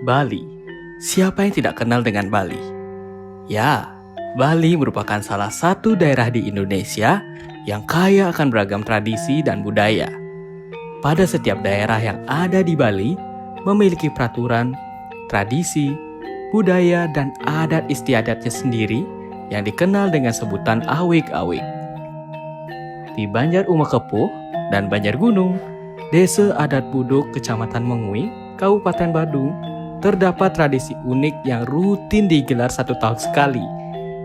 Bali. Siapa yang tidak kenal dengan Bali? Ya, Bali merupakan salah satu daerah di Indonesia yang kaya akan beragam tradisi dan budaya. Pada setiap daerah yang ada di Bali memiliki peraturan, tradisi, budaya, dan adat istiadatnya sendiri yang dikenal dengan sebutan awik-awik. Di Banjar Umakepuh dan Banjar Gunung, Desa Adat Buduk Kecamatan Mengui, Kabupaten Badung, terdapat tradisi unik yang rutin digelar 1 tahun sekali,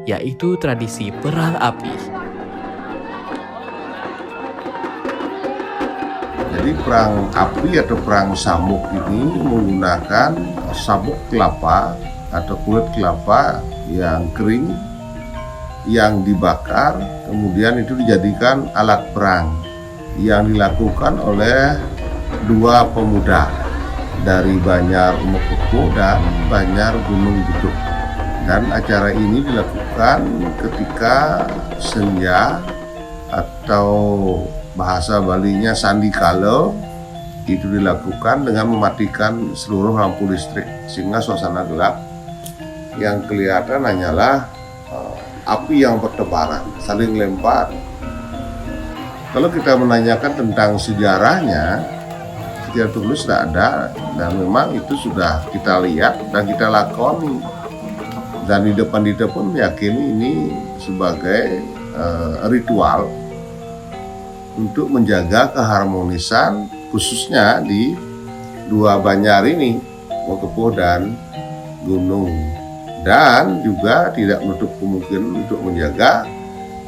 yaitu tradisi perang api. Jadi perang api atau perang sabuk ini menggunakan sabuk kelapa atau kulit kelapa yang kering yang dibakar, kemudian itu dijadikan alat perang yang dilakukan oleh 2 pemuda dari Banjar Umakepuh dan Banjar Gunung Buduk. Dan acara ini dilakukan ketika senja atau bahasa Balinya sandikala, itu dilakukan dengan mematikan seluruh lampu listrik sehingga suasana gelap. Yang kelihatan hanyalah api yang bertebaran, saling lempar. Kalau kita menanyakan tentang sejarahnya, sejarah tulis tidak ada, dan memang itu sudah kita lihat dan kita lakoni. Dan di depan kita pun meyakini ini sebagai ritual untuk menjaga keharmonisan khususnya di 2 Banjar ini, Umakepuh dan Gunung. Dan juga tidak menutup kemungkinan untuk menjaga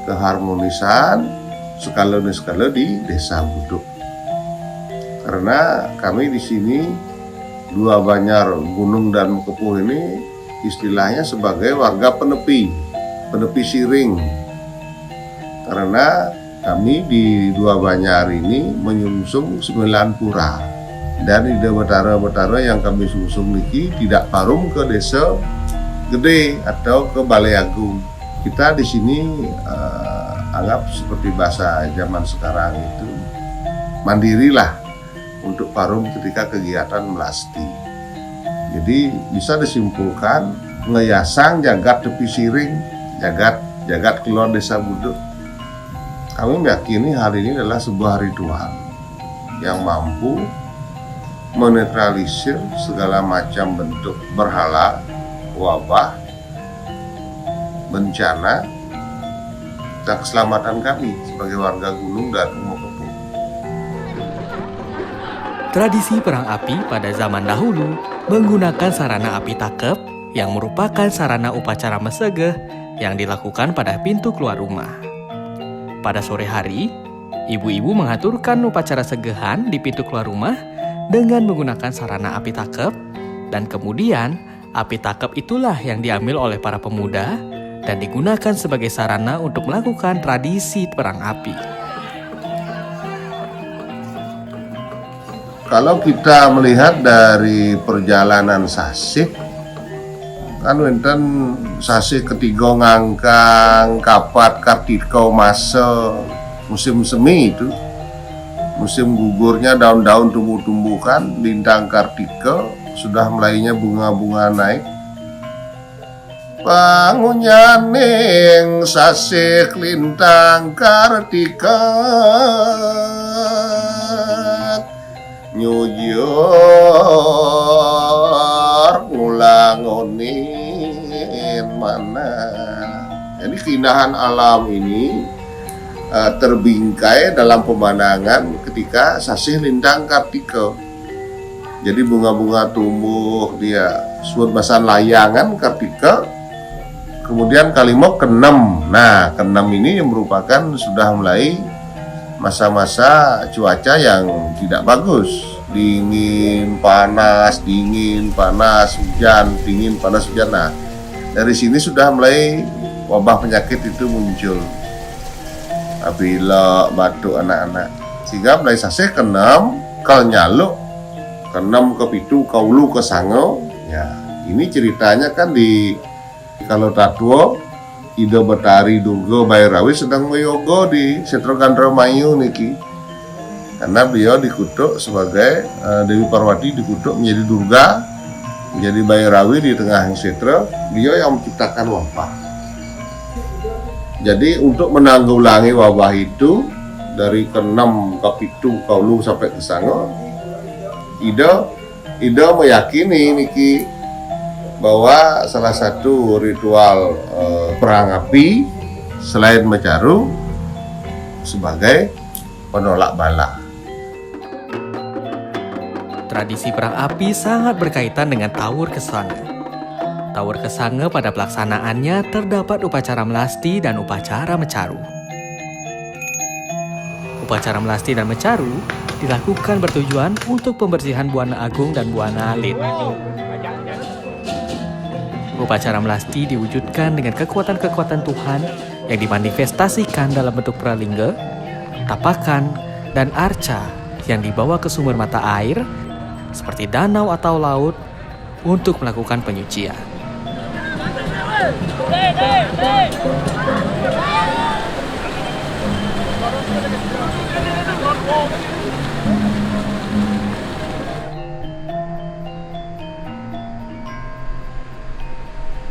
keharmonisan skala di Desa Buduk. Karena kami di sini 2 Banjar Gunung dan Umakepuh ini istilahnya sebagai warga penepi siring. Karena kami di 2 Banjar ini menyungsung 9 pura. Dan di betara-betara yang kami sungsung niki tidak parum ke desa gede atau ke Balai Agung. Kita di sini anggap seperti bahasa zaman sekarang itu mandirilah untuk parum ketika kegiatan melasti. Jadi bisa disimpulkan ngeyasang jagat tepi siring, jagat keluar Desa Buduk. Kami meyakini hal ini adalah sebuah ritual yang mampu menetralisir segala macam bentuk berhala, wabah, bencana, dan keselamatan kami sebagai warga gunung dan Umakepuh. Tradisi perang api pada zaman dahulu menggunakan sarana api takep yang merupakan sarana upacara mesegeh yang dilakukan pada pintu keluar rumah. Pada sore hari, ibu-ibu mengaturkan upacara segehan di pintu keluar rumah dengan menggunakan sarana api takep, dan kemudian api takep itulah yang diambil oleh para pemuda dan digunakan sebagai sarana untuk melakukan tradisi perang api. Kalau kita melihat dari perjalanan sasih, kan wonten sasih ketiga ngangkang kapat kartika masa musim semi itu, musim gugurnya daun-daun tumbuh-tumbuhan, lintang kartika sudah mulainya bunga-bunga naik. Bangunyaning sasih lintang kartika nyuyur ngulangonin mana. Jadi keindahan alam ini terbingkai dalam pemandangan ketika sasih lintang kartika. Jadi bunga-bunga tumbuh, dia suat basan layangan kartika. Kemudian kalimat ke-6. Nah, ke-6 ini yang merupakan sudah mulai masa-masa cuaca yang tidak bagus. Dingin, panas, hujan, dingin, panas, hujan. Nah, dari sini sudah mulai wabah penyakit itu muncul. Apabila batuk anak-anak. Sehingga mulai sasih ke-6, kal nyaluk, ke-6 ke-7, kaulu ke sango. Ya, ini ceritanya kan di kalau Tatwa Ida Betari Durga Bairawi sedang meyoga di Setro Gandramayu niki. Karena beliau dikutuk sebagai Dewi Parwati dikutuk menjadi Durga Jadi Bayerawi di tengah setra, dia yang menciptakan wabah. Jadi untuk menanggulangi wabah itu dari ke-6 ke 7 ke 8 sampai ke sana, Ida meyakini niki bahwa salah satu ritual perang api selain mecaru sebagai penolak bala. Tradisi perang api sangat berkaitan dengan Tawur Kesange. Tawur Kesange pada pelaksanaannya terdapat upacara melasti dan upacara mecaru. Upacara melasti dan mecaru dilakukan bertujuan untuk pembersihan Buana Agung dan Buana Alit. Upacara melasti diwujudkan dengan kekuatan-kekuatan Tuhan yang dimanifestasikan dalam bentuk pralingga, tapakan, dan arca yang dibawa ke sumber mata air seperti danau atau laut untuk melakukan penyucian.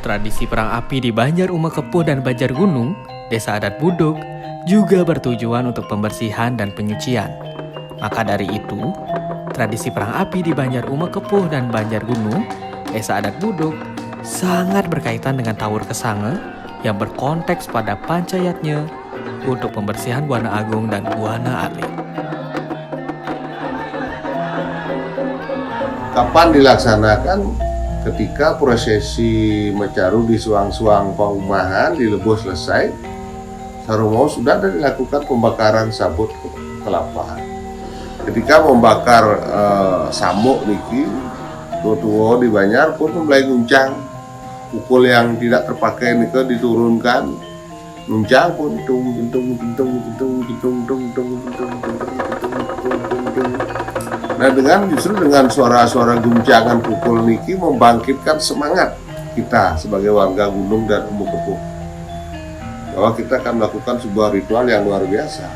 Tradisi perang api di Banjar Uma Kepuh dan Banjar Gunung, Desa Adat Buduk, juga bertujuan untuk pembersihan dan penyucian. Maka dari itu, tradisi perang api di Banjar Uma Kepuh dan Banjar Gunung, Desa Adat Buduk, sangat berkaitan dengan Tawur Kesange yang berkonteks pada pancayatnya untuk pembersihan Buana Agung dan Buana Alit. Kapan dilaksanakan? Ketika prosesi mecaru di suang-suang paumahan di Lebo selesai, sarungau sudah ada dilakukan pembakaran sabut kelapa. Ketika membakar samuk niki, tua-tua di Banjar pun mulai guncang. Pukul yang tidak terpakai nika diturunkan, guncang pun Nah, justru dengan suara-suara guncangan pukul niki membangkitkan semangat kita sebagai warga gunung dan Uma Kepuh bahwa kita akan melakukan sebuah ritual yang luar biasa.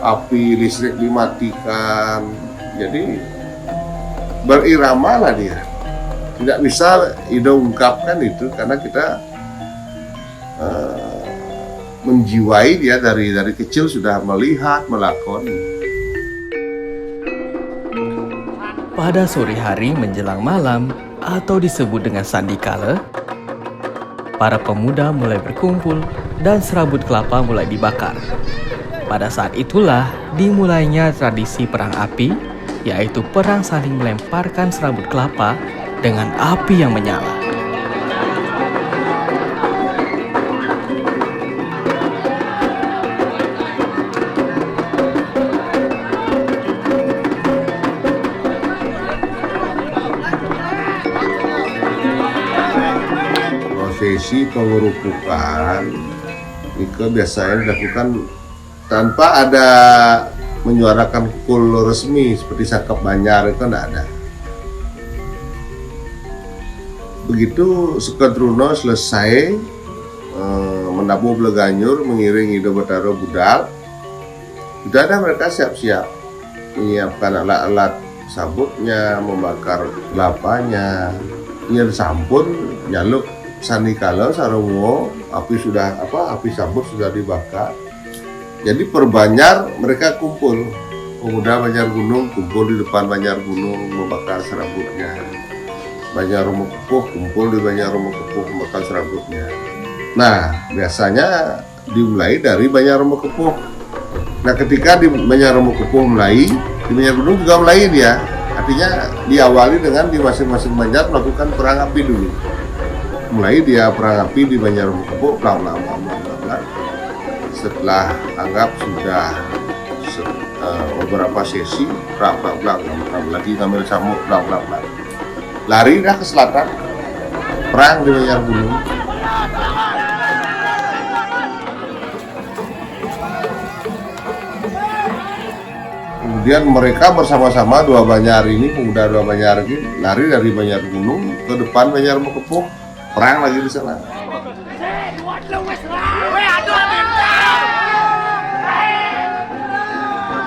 Api listrik dimatikan, jadi berirama lah dia. Tidak bisa Ida ungkapkan itu karena kita menjiwai dia dari kecil sudah melihat, melakoni. Pada sore hari menjelang malam atau disebut dengan sandikala, para pemuda mulai berkumpul dan serabut kelapa mulai dibakar. Pada saat itulah dimulainya tradisi perang api, yaitu perang saling melemparkan serabut kelapa dengan api yang menyala. Prosesi pengerupukan itu biasanya dilakukan tanpa ada menyuarakan pukul resmi seperti Sakap Banjar, itu tidak ada. Begitu Sukadruno selesai menabuh Bleganyur mengiringi Ida Batara Budal, sudah ada mereka siap-siap menyiapkan alat-alat sabutnya, membakar kelapanya, nyer sampun nyaluk sandikala sarungo, api sabut sudah dibakar. Jadi per Banjar mereka kumpul, pemuda Banjar Gunung kumpul di depan Banjar Gunung membakar serabutnya. Banjar Uma Kepuh kumpul di Banjar Uma Kepuh membakar serabutnya. Nah, biasanya dimulai dari Banjar Uma Kepuh. Nah, ketika di Banjar Uma Kepuh mulai, di Banjar Gunung juga mulai dia. Artinya diawali dengan di masing-masing Banjar melakukan perang api dulu. Mulai dia perang api di Banjar Uma Kepuh, setelah anggap sudah beberapa sesi, lagi ngambil samuk, lari dah ke selatan, perang di Banjar Gunung. Kemudian mereka bersama-sama pemuda dua Banjar ini lari dari Banjar Gunung ke depan Banjar Uma Kepuh, perang lagi di sana.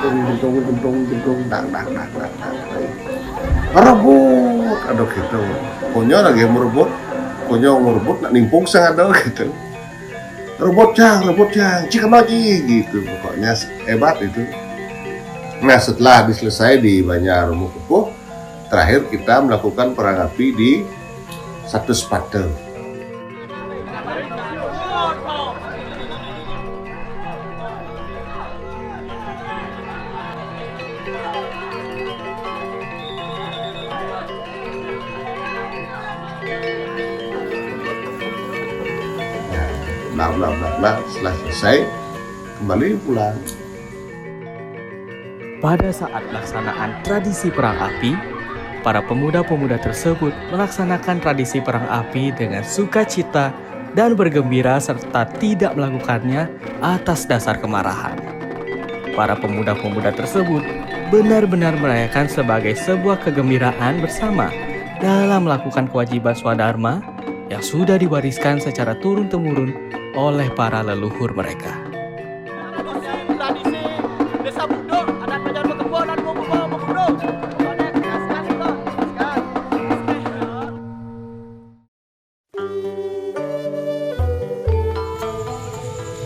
Gentung, dak, merebut, ada gitu. Punya lagi merebut, nak nimpung sang ada gitu. Rebut cang, cikan lagi gitu. Pokoknya hebat itu. Nah setelah selesai di Banjar Umuh Kepuh, terakhir kita melakukan perang api di Satu Sepate. Setelah selesai kembali pulang. Pada saat pelaksanaan tradisi perang api, para pemuda-pemuda tersebut melaksanakan tradisi perang api dengan sukacita dan bergembira serta tidak melakukannya atas dasar kemarahan. Para pemuda-pemuda tersebut benar-benar merayakan sebagai sebuah kegembiraan bersama dalam melakukan kewajiban swadharma yang sudah diwariskan secara turun-temurun oleh para leluhur mereka.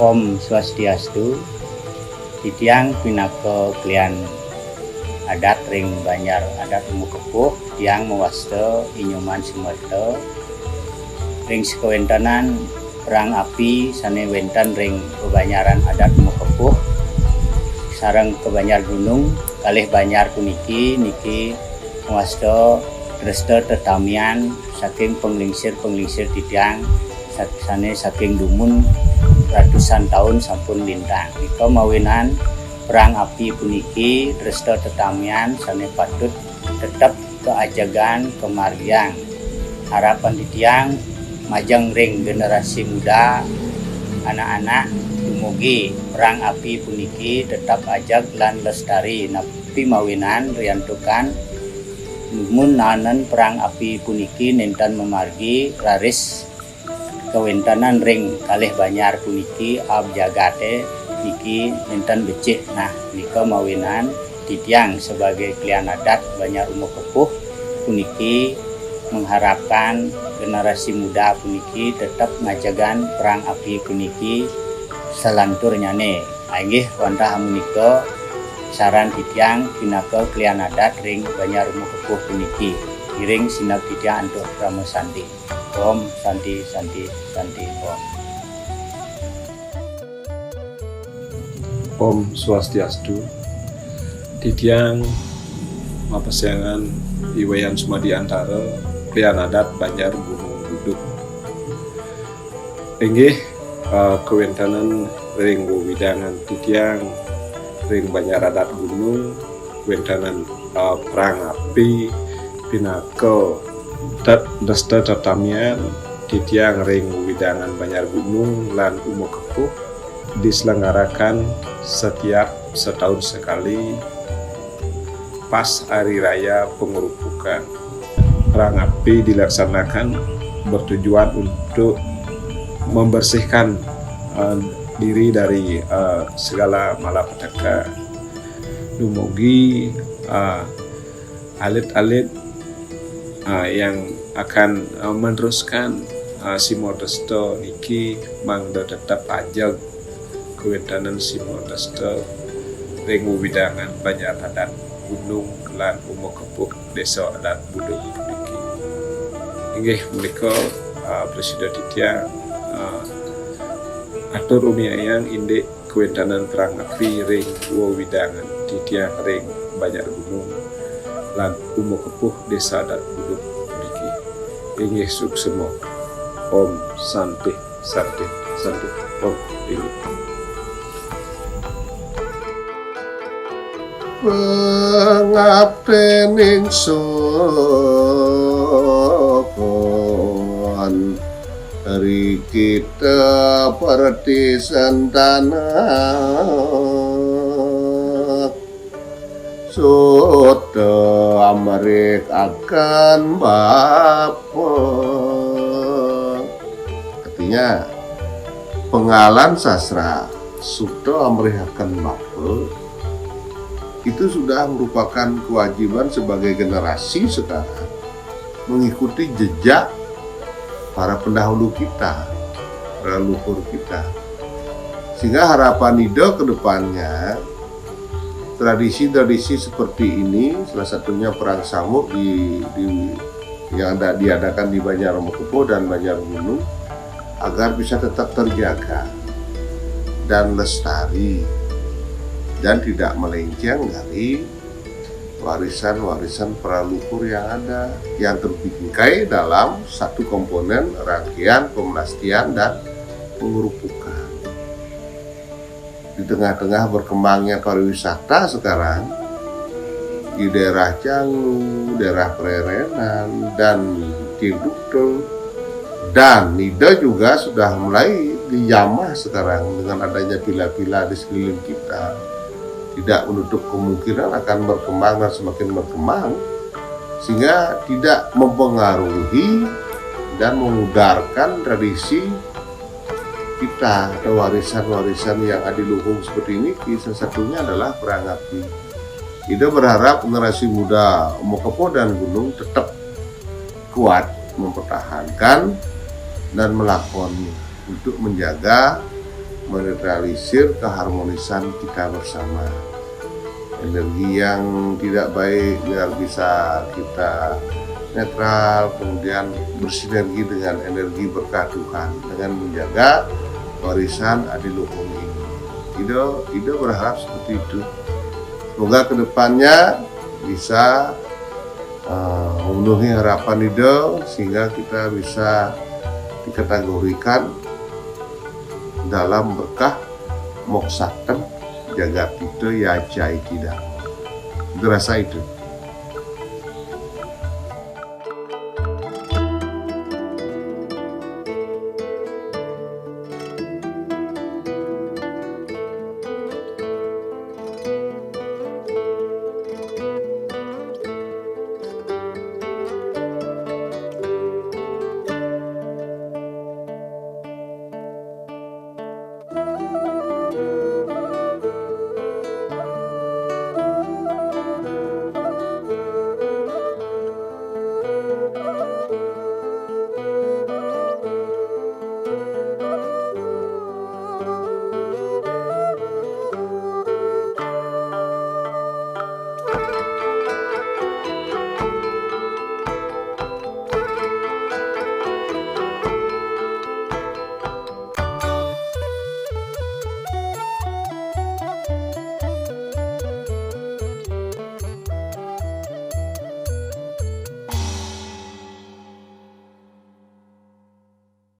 Om Swastiastu, titiang pinaka klian adat ring Banjar adat Umuh Kepuh tiang mewasta inyuman semata ring sekawentanan perang api sane wentan ring kebanyaran adat Umuh Kepuh sareng ke Banjar Gunung kalih Banjar puniki niki mewasta dresta tetamian saking penglingsir titiang sane saking dumun ratusan tahun sampun lintang. Nika mawinan perang api puniki dresta tetamian sane patut tetap keajagan kemargiang. Harapan titiang majang ring generasi muda anak-anak dumugi perang api puniki tetap ajag lan lestari napi mawinan riantukan mun nanan perang api puniki nentan memargi raris kewentanan ring kalih Banjar puniki abjagate niki nentan becik. Nah nika mawinan titiang sebagai klian adat Banjar Umuh Kepuh puniki mengharapkan generasi muda puniki tetap ngajagan perang api puniki selantur nyane. Inggih wantah menika saran titiang pinaka klian adat ring Banjar Umuh Kepuh puniki. Iring sinap titiang antuk Rama Santi. Om Santi Om. Om Swastiastu, titiang mapasyangan iwayan sumadi antara klian adat Banjar Gunung Duduk. Inggih kewentanan ring widangan titiang ring Banjar adat Gunung wentanan perang api pinaka dasta tatamian titiang ring widangan Banjar Gunung lan Umuh Kepuh diselenggarakan setiap setahun sekali pas hari raya pengerupukan. Perang api dilaksanakan bertujuan untuk membersihkan diri dari segala malapetaka. Dumugi alit-alit yang akan meneruskan si Modesta niki mangda tetap ajag kewentanan si Modesta ring widangan Banjar adat Gunung lan Umuh Kepuh desa adat Buduk niki. Inggih menika Presiden titiang atur umiayang indik kewentanan perang api ring widangan titiang ring Banjar Gunung lan Umuh Kepuh desa adat Buduk niki. Inggih suksema. Om Santi Om inggih. Pengabdening sopon hari kita pertisan tanah sudah Amerik akan bapa. Artinya pengalan sastra sudah Amerik akan bapa itu sudah merupakan kewajiban sebagai generasi sekarang mengikuti jejak para pendahulu kita, para leluhur kita. Sehingga harapan Nida ke depannya, tradisi-tradisi seperti ini, salah satunya perang Samuk yang diadakan di Banjarmakepo dan Banjargunung, agar bisa tetap terjaga dan lestari dan tidak melenceng dari warisan-warisan para leluhur yang ada, yang terbingkai dalam satu komponen rangkaian pemelastian dan pengerupukan. Di tengah-tengah berkembangnya pariwisata sekarang di daerah Canggu, daerah Prerenan, dan Cibubur, dan Nida juga sudah mulai dijamah sekarang dengan adanya villa-villa di sekeliling kita. Tidak menutup kemungkinan akan berkembang dan semakin berkembang, sehingga tidak mempengaruhi dan memudarkan tradisi kita atau warisan-warisan yang adiluhung seperti ini. Salah satunya adalah perang api. Ida berharap generasi muda Mokepo dan Gunung tetap kuat mempertahankan dan melakoni untuk menjaga, menetralisir keharmonisan kita bersama. Energi yang tidak baik biar bisa kita netral, kemudian bersinergi dengan energi berkah Tuhan dengan menjaga warisan adiluhung ini. Ida berharap seperti itu. Semoga kedepannya bisa memenuhi harapan Ida sehingga kita bisa dikategorikan dalam berkah moksatem jagat itu ya jai tidak. Terasa itu.